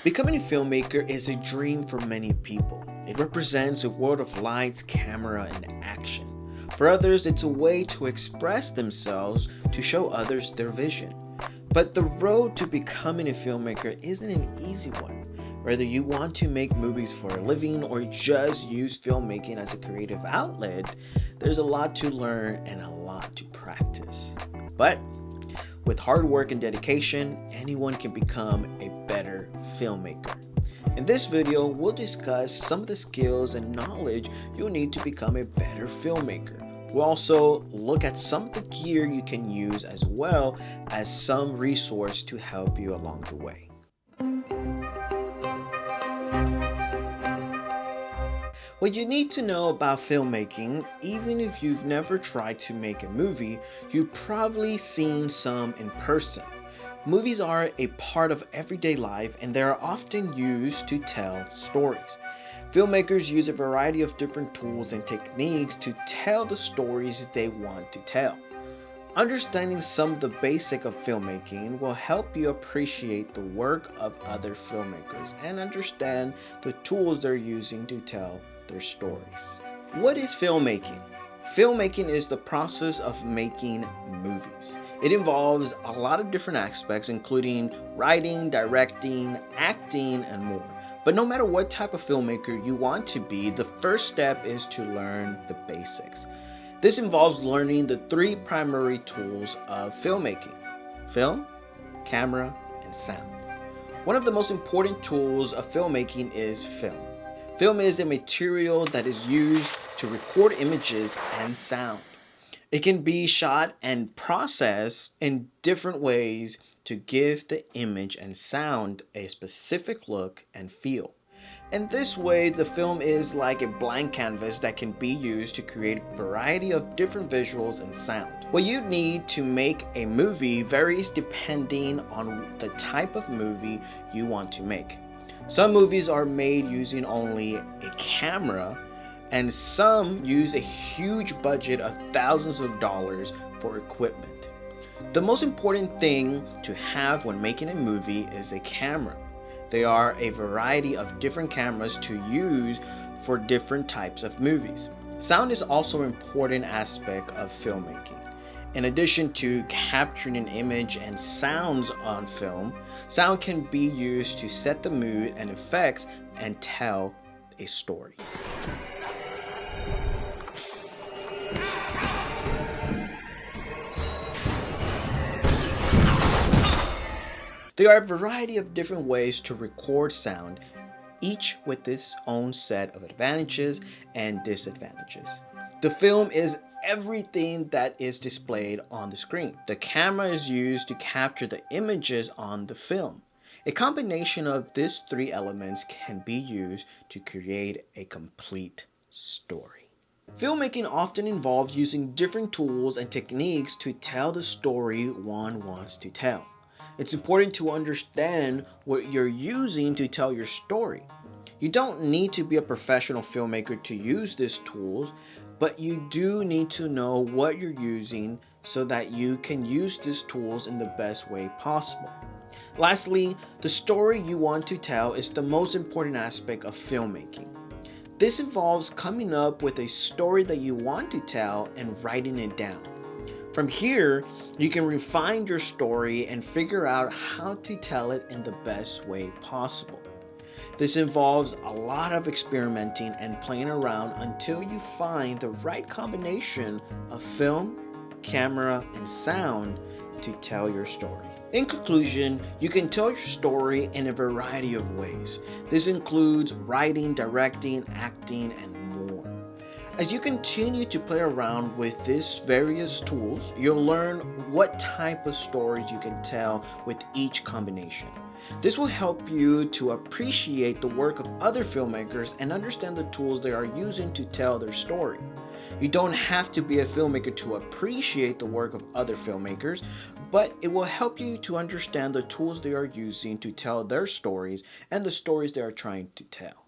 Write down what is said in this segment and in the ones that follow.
Becoming a filmmaker is a dream for many people. It represents a world of lights, camera, and action. For others, it's a way to express themselves, to show others their vision. But the road to becoming a filmmaker isn't an easy one. Whether you want to make movies for a living or just use filmmaking as a creative outlet, there's a lot to learn and a lot to practice. But with hard work and dedication, anyone can become a better filmmaker. In this video, we'll discuss some of the skills and knowledge you'll need to become a better filmmaker. We'll also look at some of the gear you can use as well as some resource to help you along the way. What you need to know about filmmaking, even if you've never tried to make a movie, you've probably seen some in person. Movies are a part of everyday life and they are often used to tell stories. Filmmakers use a variety of different tools and techniques to tell the stories they want to tell. Understanding some of the basics of filmmaking will help you appreciate the work of other filmmakers and understand the tools they're using to tell their stories. What is filmmaking? Filmmaking is the process of making movies. It involves a lot of different aspects, including writing, directing, acting, and more. But no matter what type of filmmaker you want to be, the first step is to learn the basics. This involves learning the three primary tools of filmmaking: film, camera, and sound. One of the most important tools of filmmaking is film. Film is a material that is used to record images and sound. It can be shot and processed in different ways to give the image and sound a specific look and feel. In this way, the film is like a blank canvas that can be used to create a variety of different visuals and sound. What you need to make a movie varies depending on the type of movie you want to make. Some movies are made using only a camera, and some use a huge budget of thousands of dollars for equipment. The most important thing to have when making a movie is a camera. There are a variety of different cameras to use for different types of movies. Sound is also an important aspect of filmmaking. In addition to capturing an image and sounds on film, sound can be used to set the mood and effects and tell a story. There are a variety of different ways to record sound, each with its own set of advantages and disadvantages. The film is everything that is displayed on the screen. The camera is used to capture the images on the film. A combination of these three elements can be used to create a complete story. Filmmaking often involves using different tools and techniques to tell the story one wants to tell. It's important to understand what you're using to tell your story. You don't need to be a professional filmmaker to use these tools, but you do need to know what you're using so that you can use these tools in the best way possible. Lastly, the story you want to tell is the most important aspect of filmmaking. This involves coming up with a story that you want to tell and writing it down. From here, you can refine your story and figure out how to tell it in the best way possible. This involves a lot of experimenting and playing around until you find the right combination of film, camera, and sound to tell your story. In conclusion, you can tell your story in a variety of ways. This includes writing, directing, acting, and more. As you continue to play around with these various tools, you'll learn what type of stories you can tell with each combination. This will help you to appreciate the work of other filmmakers and understand the tools they are using to tell their story. You don't have to be a filmmaker to appreciate the work of other filmmakers, but it will help you to understand the tools they are using to tell their stories and the stories they are trying to tell.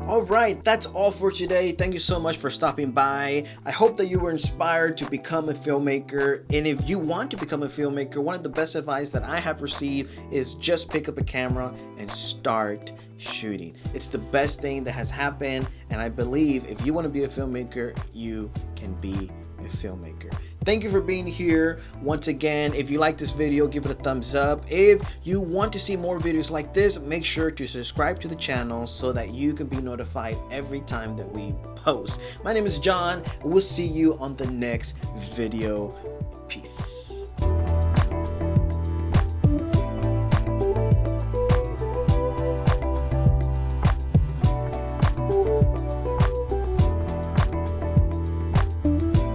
Alright, that's all for today. Thank you so much for stopping by. I hope that you were inspired to become a filmmaker. And if you want to become a filmmaker, one of the best advice that I have received is just pick up a camera and start shooting. It's the best thing that has happened, and I believe if you want to be a filmmaker, you can be a filmmaker. Thank you for being here. Once again, if you like this video, give it a thumbs up. If you want to see more videos like this, make sure to subscribe to the channel so that you can be notified every time that we post. My name is John. We'll see you on the next video. Peace.